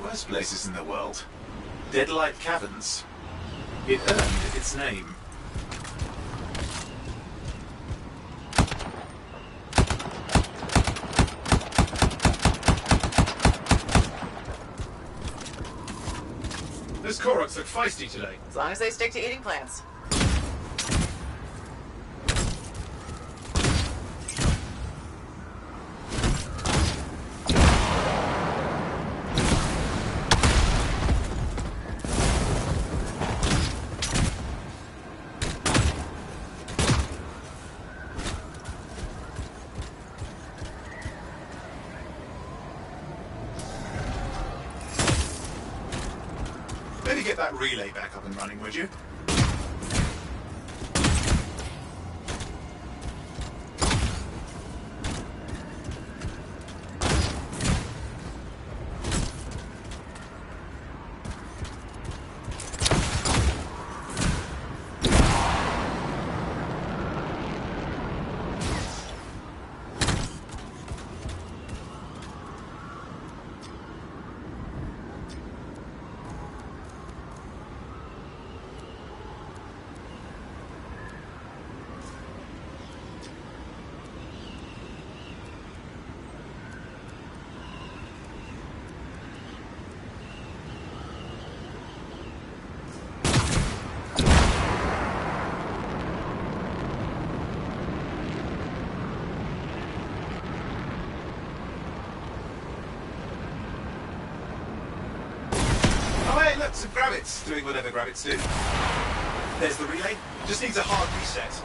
worst places in the world. Deadlight Caverns. It earned its name. Those Koroks look feisty today. As long as they stick to eating plants. Maybe get that relay back up and running, would you? Look, some grabbits doing whatever grabbits do. There's the relay. Just needs a hard reset.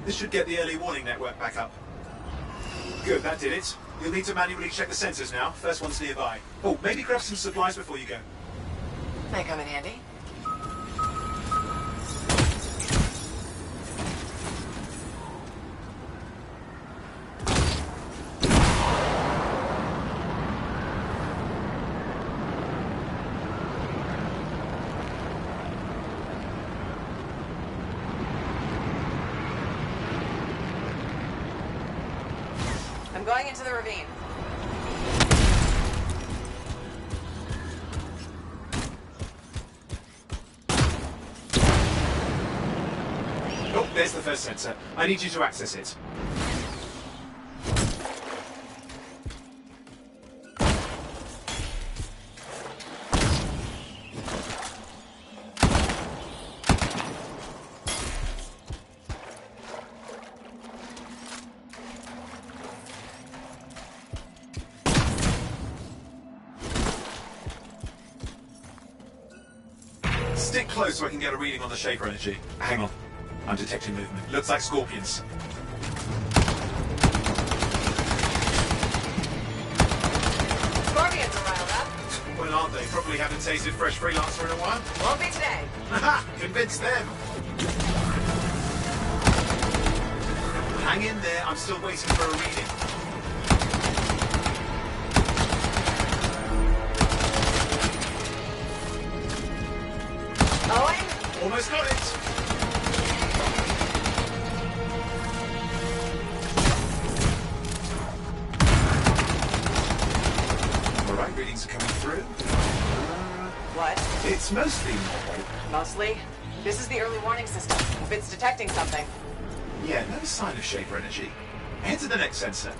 This should get the early warning network back up. Good, that did it. You'll need to manually check the sensors now. First one's nearby. Oh, maybe grab some supplies before you go. May come in handy. I'm going into the ravine. Oh, there's the first sensor. I need you to access it. Stick close so I can get a reading on the shaper energy. Hang on. I'm detecting movement. Looks like scorpions. Scorpions are riled up. Well, aren't they? Probably haven't tasted fresh freelancer in a while. Won't be today. Aha! Convince them! Hang in there. I'm still waiting for a reading. Owen? Almost got it! Alright, readings are coming through. What? It's mostly normal. Mostly? This is the early warning system. If it's detecting something. Yeah, no sign of shaper energy. Head to the next sensor.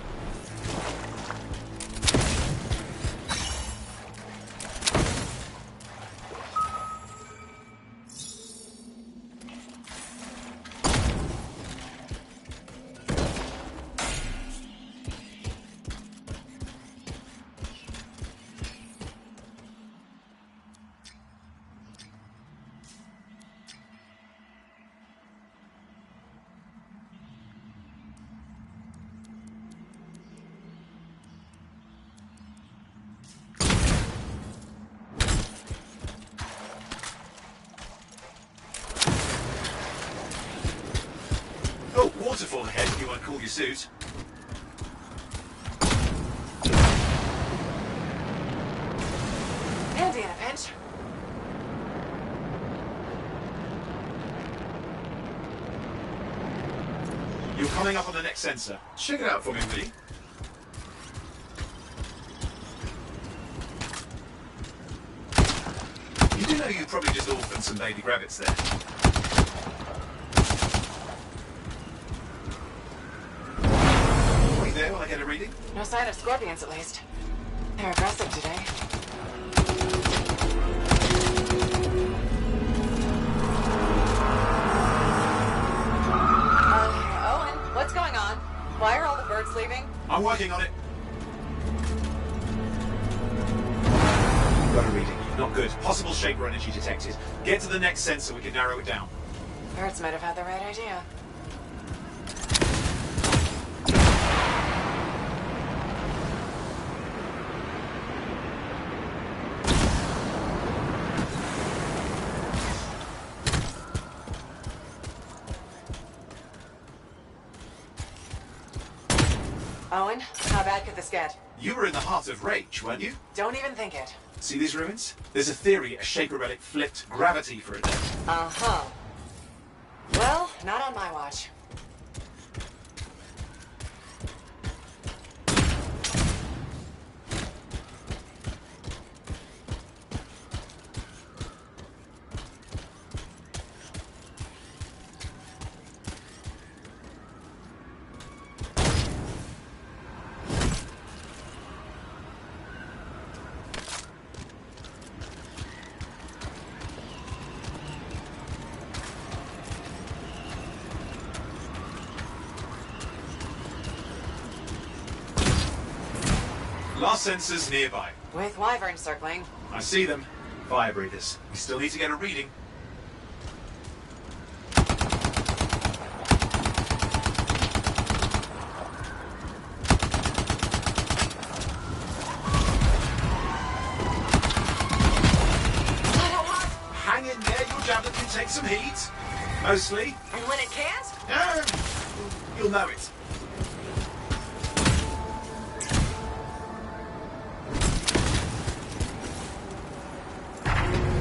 Oh, waterfall ahead if you want to cool your suit. Handy in a pinch. You're coming up on the next sensor. Check it out for me, will you? You do know you probably just orphaned some baby rabbits there. Are you there while I get a reading? No sign of scorpions, at least. They're aggressive today. Owen, what's going on? Why are all the birds leaving? I'm working on it. Got a reading. Not good. Possible shaper energy detected. Get to the next sensor, we can narrow it down. Birds might have had the right idea. Owen, how bad could this get? You were in the heart of rage, weren't you? Don't even think it. See these ruins? There's a theory a shaper relic flipped gravity for a day. Uh-huh. Well, not on my watch. Last sensor's nearby. With wyverns circling. I see them. Fire breathers. We still need to get a reading. Hang in there, your javelin can take some heat. Mostly. And when it can't? You'll know it.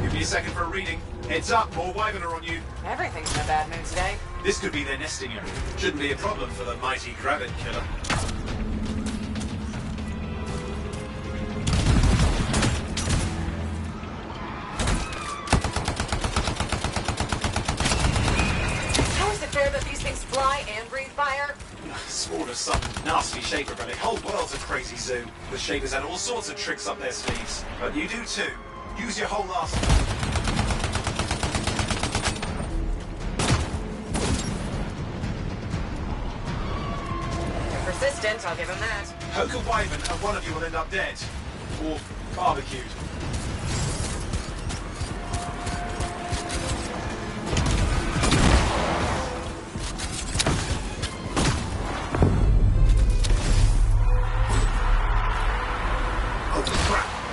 Give me a second for a reading. Heads up, more wyvern are on you. Everything's in a bad mood today. This could be their nesting area. Shouldn't be a problem for the mighty gravid killer. How is it fair that these things fly and breathe fire? Sworn of some nasty shaper relic. Whole world's a crazy zoo. The shapers had all sorts of tricks up their sleeves. But you do too. Use your whole arsenal. They're persistent, I'll give them that. Poke a wyvern and one of you will end up dead. Or barbecued.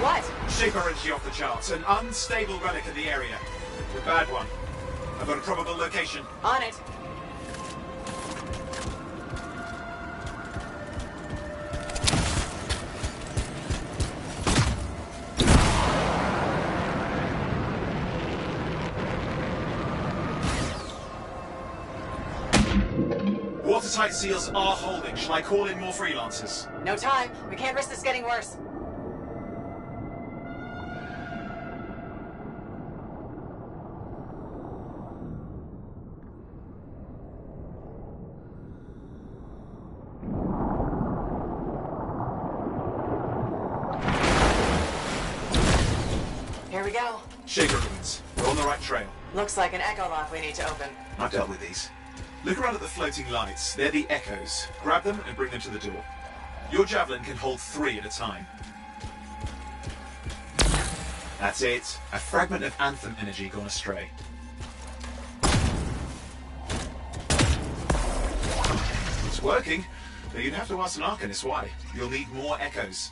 What? Shaper energy off the charts. An unstable relic in the area. A bad one. I've got a probable location. On it. Watertight seals are holding. Shall I call in more freelancers? No time. We can't risk this getting worse. Here we go. Shaker ruins. We're on the right trail. Looks like an echo lock we need to open. I've dealt with these. Look around at the floating lights. They're the echoes. Grab them and bring them to the door. Your javelin can hold 3 at a time. That's it. A fragment of Anthem energy gone astray. It's working, but you'd have to ask an Arcanist why. You'll need more echoes.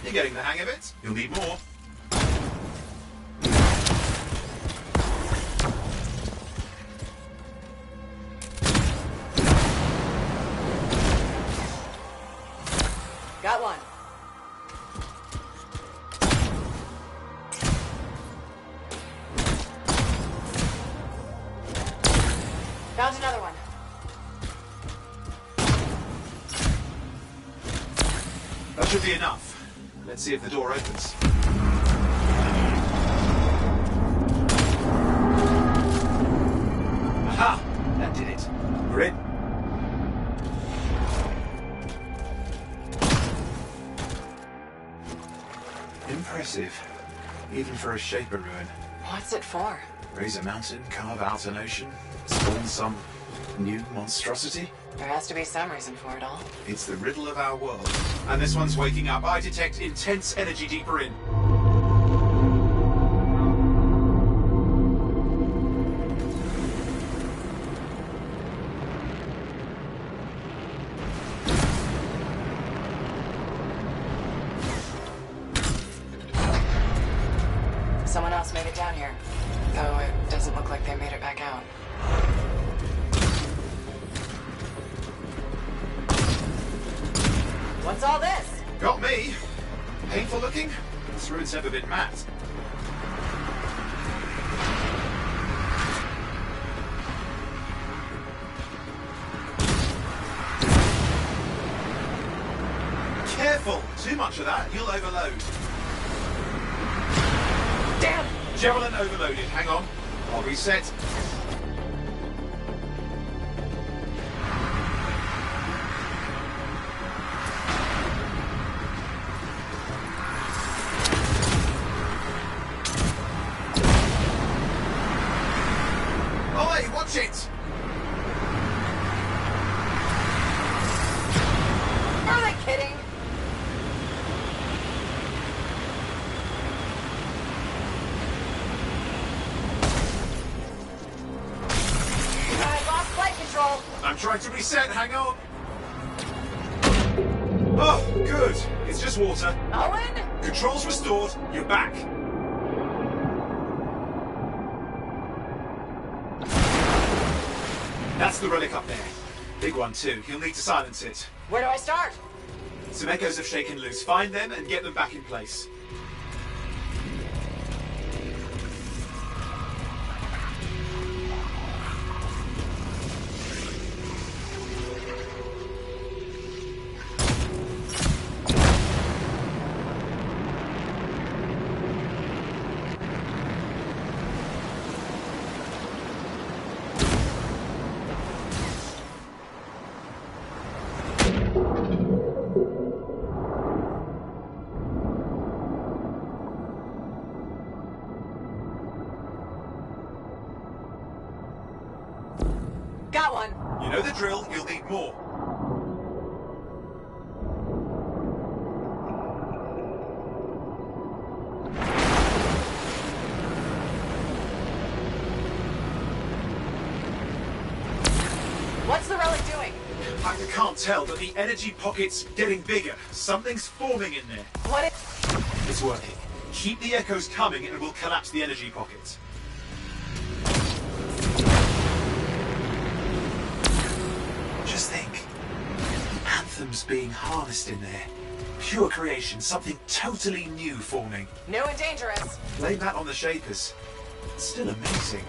You're getting the hang of it. You'll need more. Got one. Found another one. That should be enough. Let's see if the door opens. Aha! That did it. We're in. Impressive. Even for a Shaper ruin. What's it for? Raise a mountain, carve out an ocean, spawn some new monstrosity? There has to be some reason for it all. It's the riddle of our world. And this one's waking up. I detect intense energy deeper in. Someone else made it down here. Though it doesn't look like they made it back out. What's all this? Got me. Painful looking? This ruin's never been matte. Careful! Too much of that, you'll overload. Damn! Javelin overloaded. Hang on. I'll reset. Oi, watch it! Are they kidding? I lost flight control. I'm trying to reset. Hang on. Oh, good. It's just water. Owen? Controls restored. You're back. That's the relic up there. Big one too. You'll need to silence it. Where do I start? Some echoes have shaken loose. Find them and get them back in place. Got one. You know the drill. You'll need more. What's the relic doing? I can't tell, but the energy pocket's getting bigger. Something's forming in there. What is... It's working. Keep the echoes coming and we'll collapse the energy pocket. Just think. Anthem's being harnessed in there. Pure creation, something totally new forming. New and dangerous. Blame that on the Shapers. It's still amazing.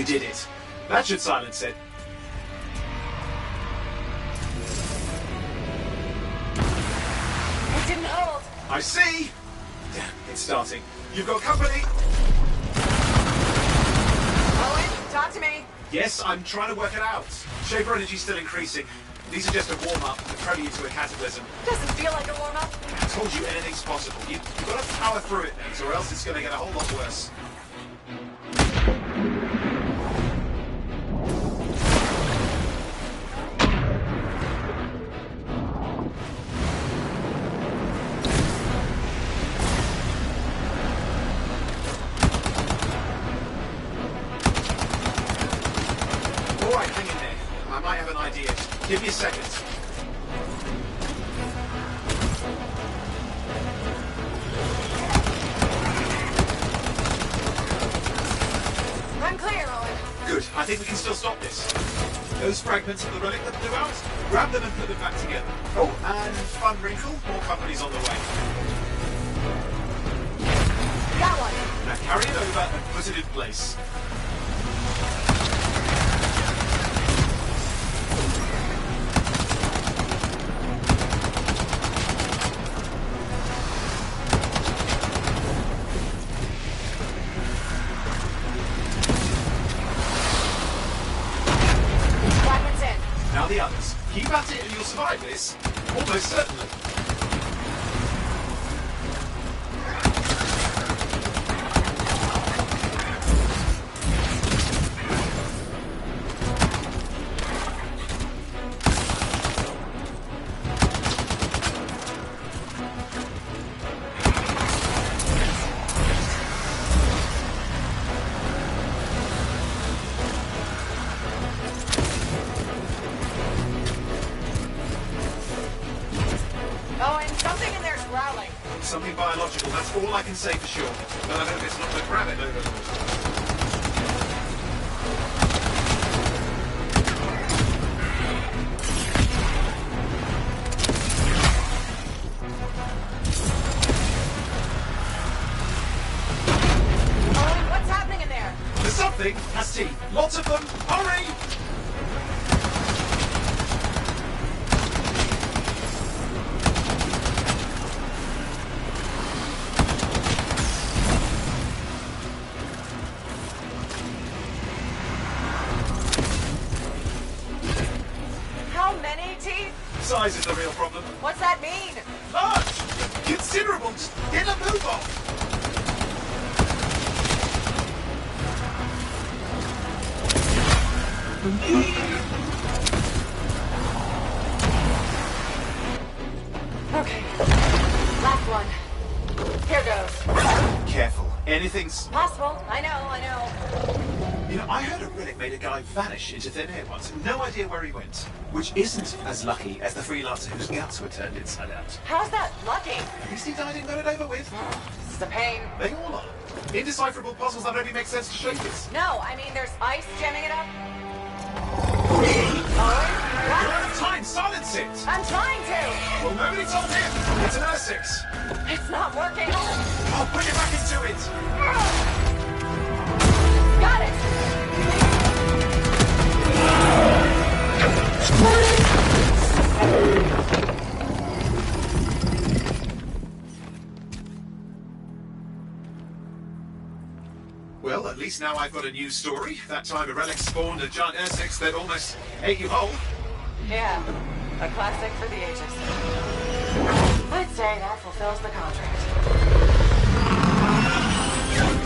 You did it. That should silence it. It didn't hold. I see! Damn, it's starting. You've got company! Owen, talk to me. Yes, I'm trying to work it out. Shaper energy's still increasing. These are just a warm-up, a prelude to a cataclysm. Doesn't feel like a warm-up. I told you anything's possible. You've got to power through it, mate, or else it's going to get a whole lot worse. All right, hang in there. I might have an idea. Give me a second. I'm clear, Owen. Good. I think we can still stop this. Those fragments of the relic that blew out, grab them and put them back together. Oh, and fun wrinkle, more company's on the way. Got one. Now carry it over and put it in place. Fragments in. Now the others. Keep at it and you'll survive this. Almost certainly. Owen, something in there's growling. Something biological, that's all I can say for sure. But I hope it's not the rabbit overlord. Owen, what's happening in there? There's something, has tea. Lots of them. Hurry! How many teeth? Size is the real problem. What's that mean? Large! Considerable! Just get a move on! Okay. Last one. Here goes. Careful. Anything's... Possible. I know. You know, I heard a relic made a guy vanish into thin air once. No idea where he went. Which isn't as lucky as the freelancer whose guts were turned inside out. How's that lucky? At least he died and got it over with. This is a pain. They all are. Indecipherable puzzles that only make sense to shapers. No, I mean there's ice jamming it up. Owen? You're What? out of time! Silence it! I'm trying to. Well, nobody told him. It's an R6. It's not working. I'll put it back into it. Got it. Well, at least now I've got a new story. That time a relic spawned a giant R6 that almost ate you whole. Yeah, a classic for the ages. I'd say that fulfills the contract.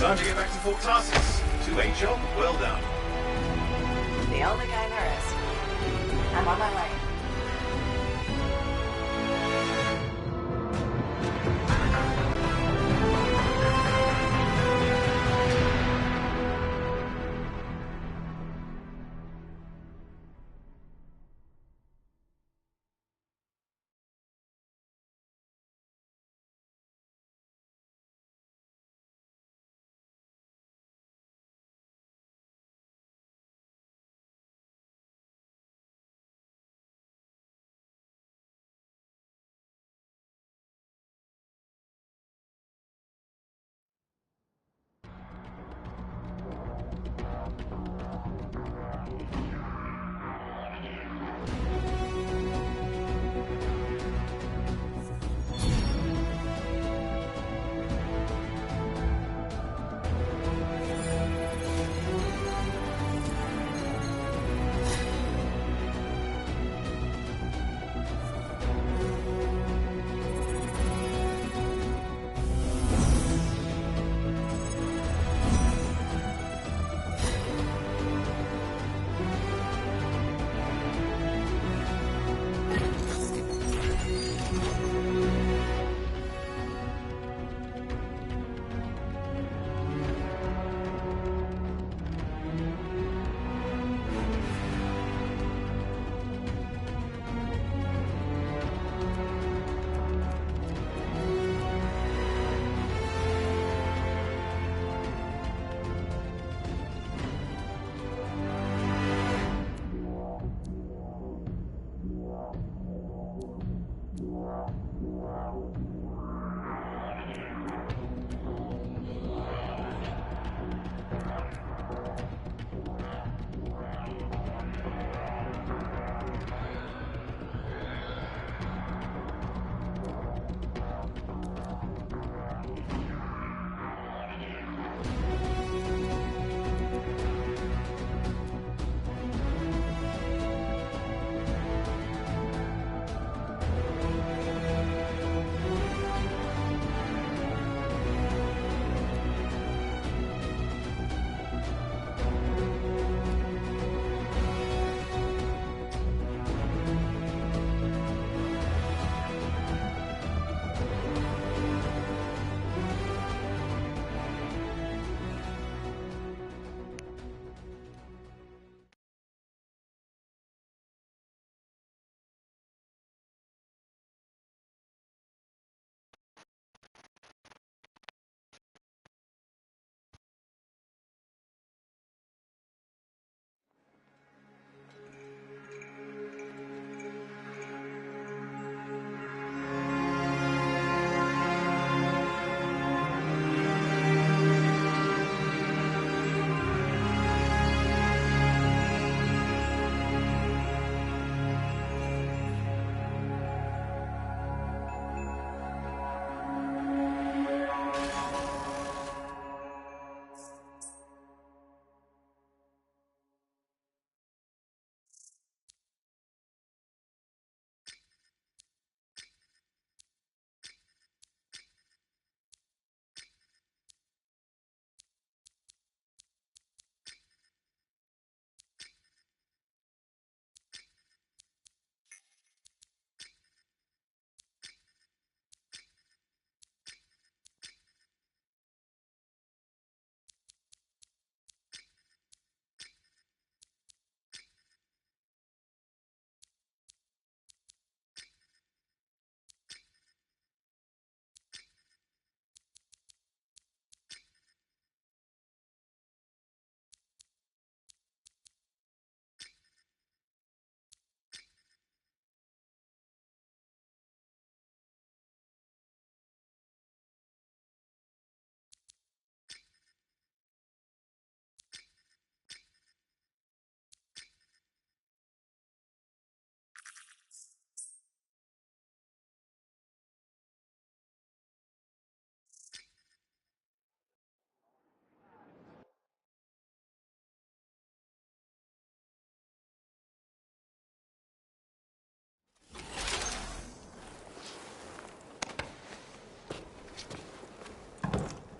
Time to get back to Fort Tarsus. To a job well done. The only kind there is. I'm on my way.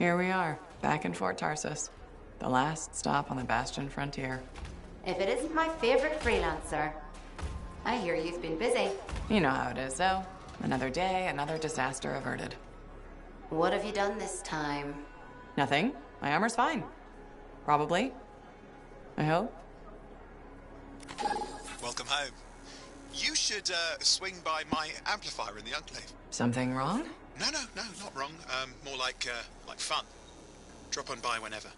Here we are, back in Fort Tarsus. The last stop on the Bastion frontier. If it isn't my favorite freelancer. I hear you've been busy. You know how it is, though. Another day, another disaster averted. What have you done this time? Nothing. My armor's fine. Probably. I hope. Welcome home. You should swing by my amplifier in the Enclave. Something wrong? No, not wrong. More like fun. Drop on by whenever.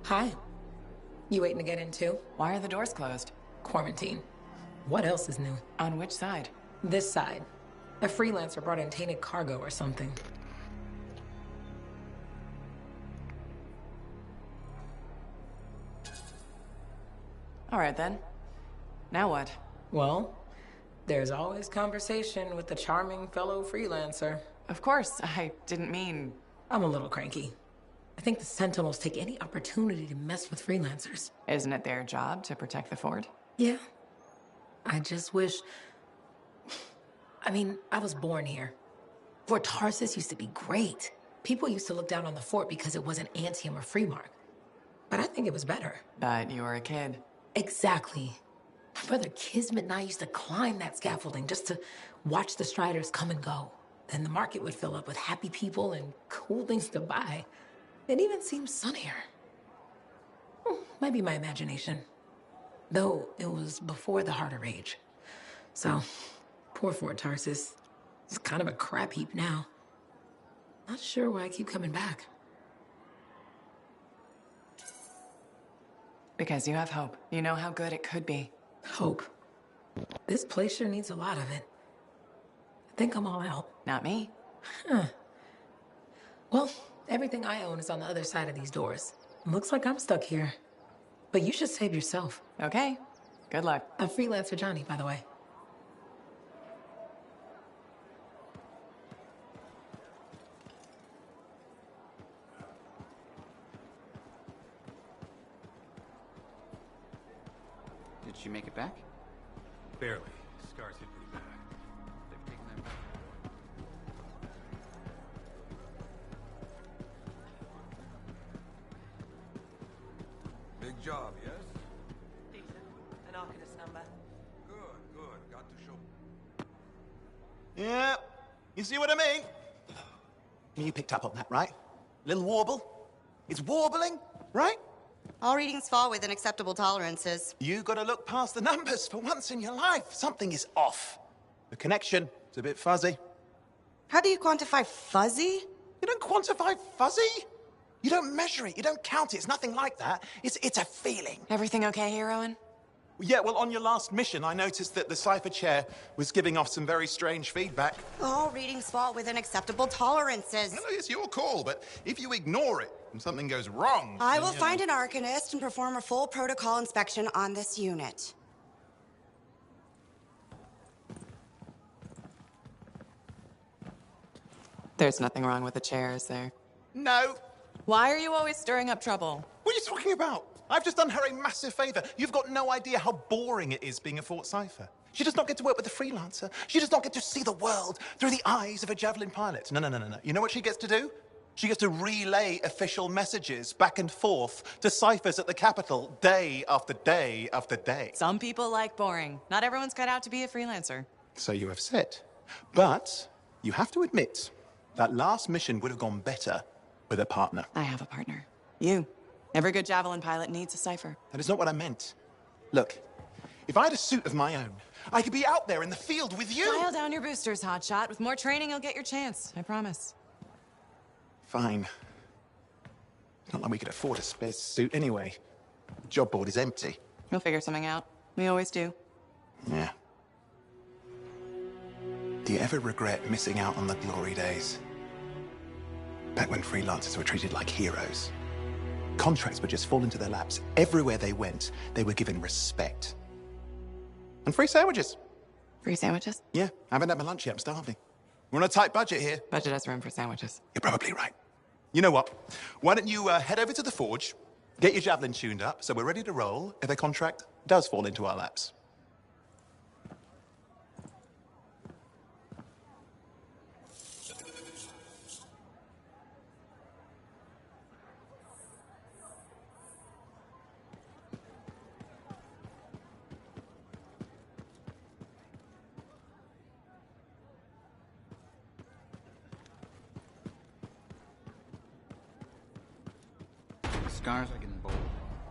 Hi. You waiting to get in too? Why are the doors closed? Quarantine. What else is new? On which side? This side. A freelancer brought in tainted cargo or something. All right, then. Now what? Well, there's always conversation with the charming fellow freelancer. Of course, I didn't mean... I'm a little cranky. I think the Sentinels take any opportunity to mess with freelancers. Isn't it their job to protect the fort? Yeah. I just wish... I mean, I was born here. Fort Tarsus used to be great. People used to look down on the fort because it wasn't Antium or Freemark. But I think it was better. But you were a kid. Exactly. My brother Kismet and I used to climb that scaffolding just to watch the Striders come and go. Then the market would fill up with happy people and cool things to buy. It even seems sunnier. Might be my imagination. Though it was before the Heart of Rage. So, poor Fort Tarsus. It's kind of a crap heap now. Not sure why I keep coming back. Because you have hope. You know how good it could be. Hope. This place sure needs a lot of it. I think I'm all out. Not me. Huh. Well, everything I own is on the other side of these doors. Looks like I'm stuck here. But you should save yourself. Okay. Good luck. I'm freelancer Johnny, by the way. Did she make it back? Barely. Scars hit pretty bad. They've taken them back. Big job, yes? Decent. An Arcanist number. Good. Got to show. Yeah, you see what I mean? You picked up on that, right? Little warble? It's warbling, right? All readings fall within acceptable tolerances. You gotta look past the numbers for once in your life. Something is off. The connection is a bit fuzzy. How do you quantify fuzzy? You don't quantify fuzzy. You don't measure it. You don't count it. It's nothing like that. It's a feeling. Everything okay here, Owen? Yeah, well, on your last mission, I noticed that the cipher chair was giving off some very strange feedback. All readings fall within acceptable tolerances. No, it's your call, but if you ignore it and something goes wrong... I will find an arcanist and perform a full protocol inspection on this unit. There's nothing wrong with the chair, is there? No. Why are you always stirring up trouble? What are you talking about? I've just done her a massive favor. You've got no idea how boring it is being a Fort Cipher. She does not get to work with a freelancer. She does not get to see the world through the eyes of a javelin pilot. No. You know what she gets to do? She gets to relay official messages back and forth to ciphers at the Capitol day after day after day. Some people like boring. Not everyone's cut out to be a freelancer. So you have said. But you have to admit that last mission would have gone better with a partner. I have a partner. You. Every good javelin pilot needs a cipher. That is not what I meant. Look, if I had a suit of my own, I could be out there in the field with you. Dial down your boosters, hotshot. With more training, you'll get your chance. I promise. Fine. Not like we could afford a spare suit anyway. The job board is empty. We'll figure something out. We always do. Yeah. Do you ever regret missing out on the glory days? Back when freelancers were treated like heroes. Contracts would just fall into their laps. Everywhere they went, they were given respect. And free sandwiches. Free sandwiches? Yeah, I haven't had my lunch yet. I'm starving. We're on a tight budget here. Budget has room for sandwiches. You're probably right. You know what? Why don't you head over to the forge, get your javelin tuned up, so we're ready to roll if a contract does fall into our laps. Scars are getting bold.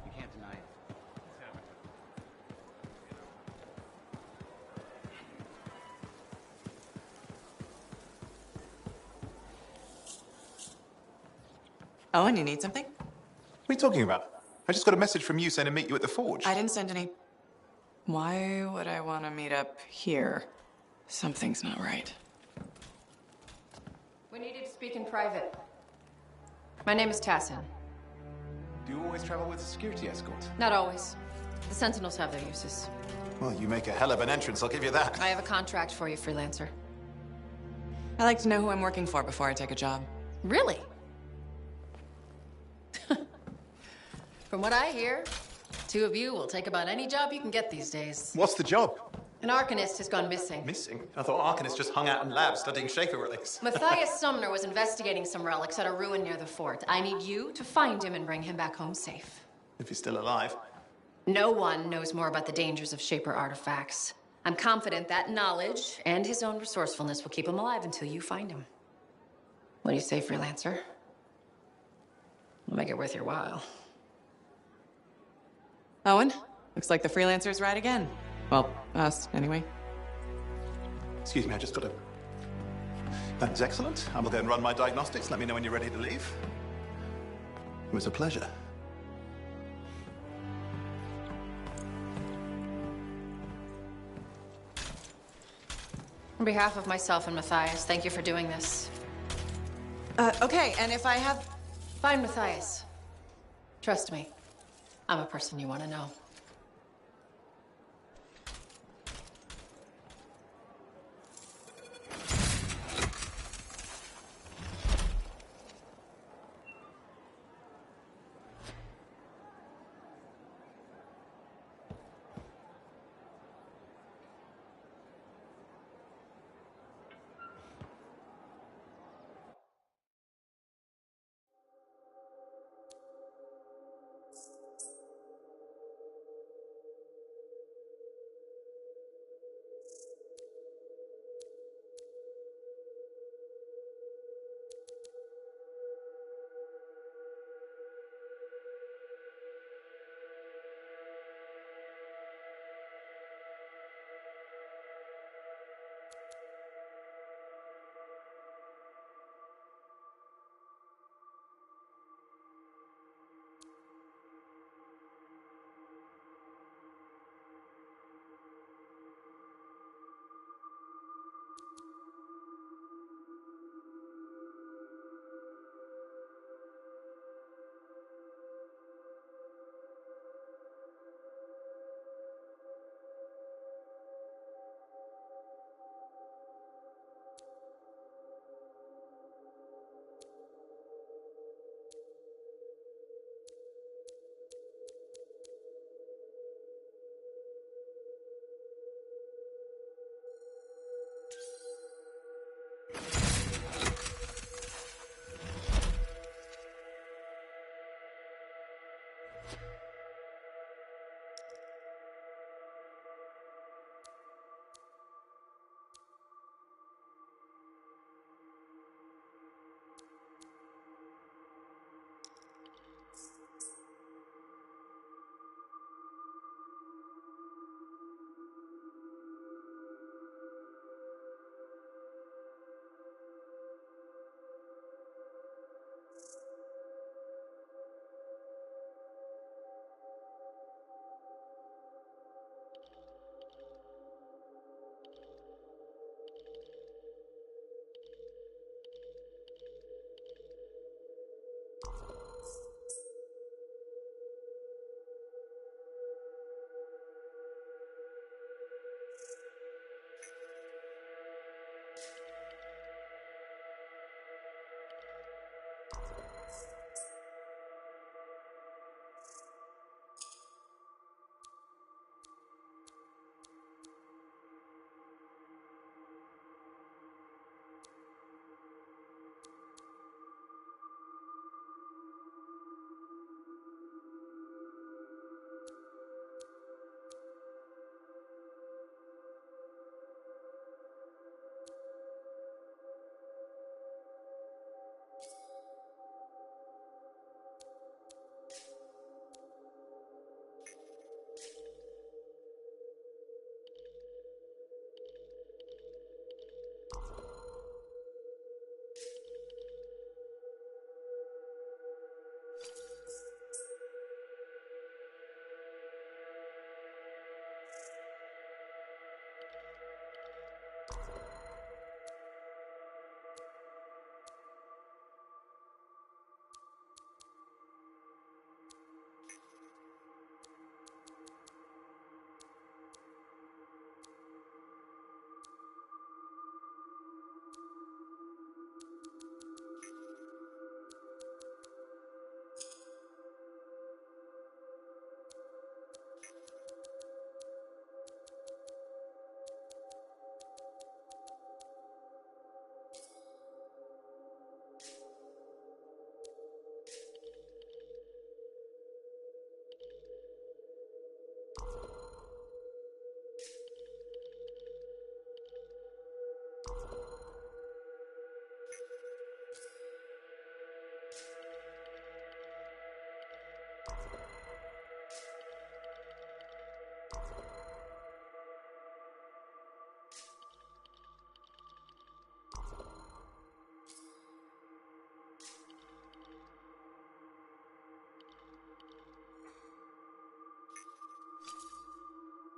You can't deny it. Oh, and you need something? What are you talking about? I just got a message from you saying to meet you at the forge. I didn't send any. Why would I want to meet up here? Something's not right. We needed to speak in private. My name is Tassin. Do you always travel with a security escort? Not always. The Sentinels have their uses. Well, you make a hell of an entrance, I'll give you that. I have a contract for you, freelancer. I like to know who I'm working for before I take a job. Really? From what I hear, two of you will take about any job you can get these days. What's the job? An arcanist has gone missing. Missing? I thought arcanists just hung out in labs studying Shaper relics. Matthias Sumner was investigating some relics at a ruin near the fort. I need you to find him and bring him back home safe. If he's still alive. No one knows more about the dangers of Shaper artifacts. I'm confident that knowledge and his own resourcefulness will keep him alive until you find him. What do you say, freelancer? We'll make it worth your while. Owen, looks like the freelancer's right again. Well, us, anyway. Excuse me, I just got to... That is excellent. I will go and run my diagnostics. Let me know when you're ready to leave. It was a pleasure. On behalf of myself and Matthias, thank you for doing this. Okay, and if I have... Find Matthias. Trust me, I'm a person you want to know.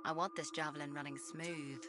I want this javelin running smooth.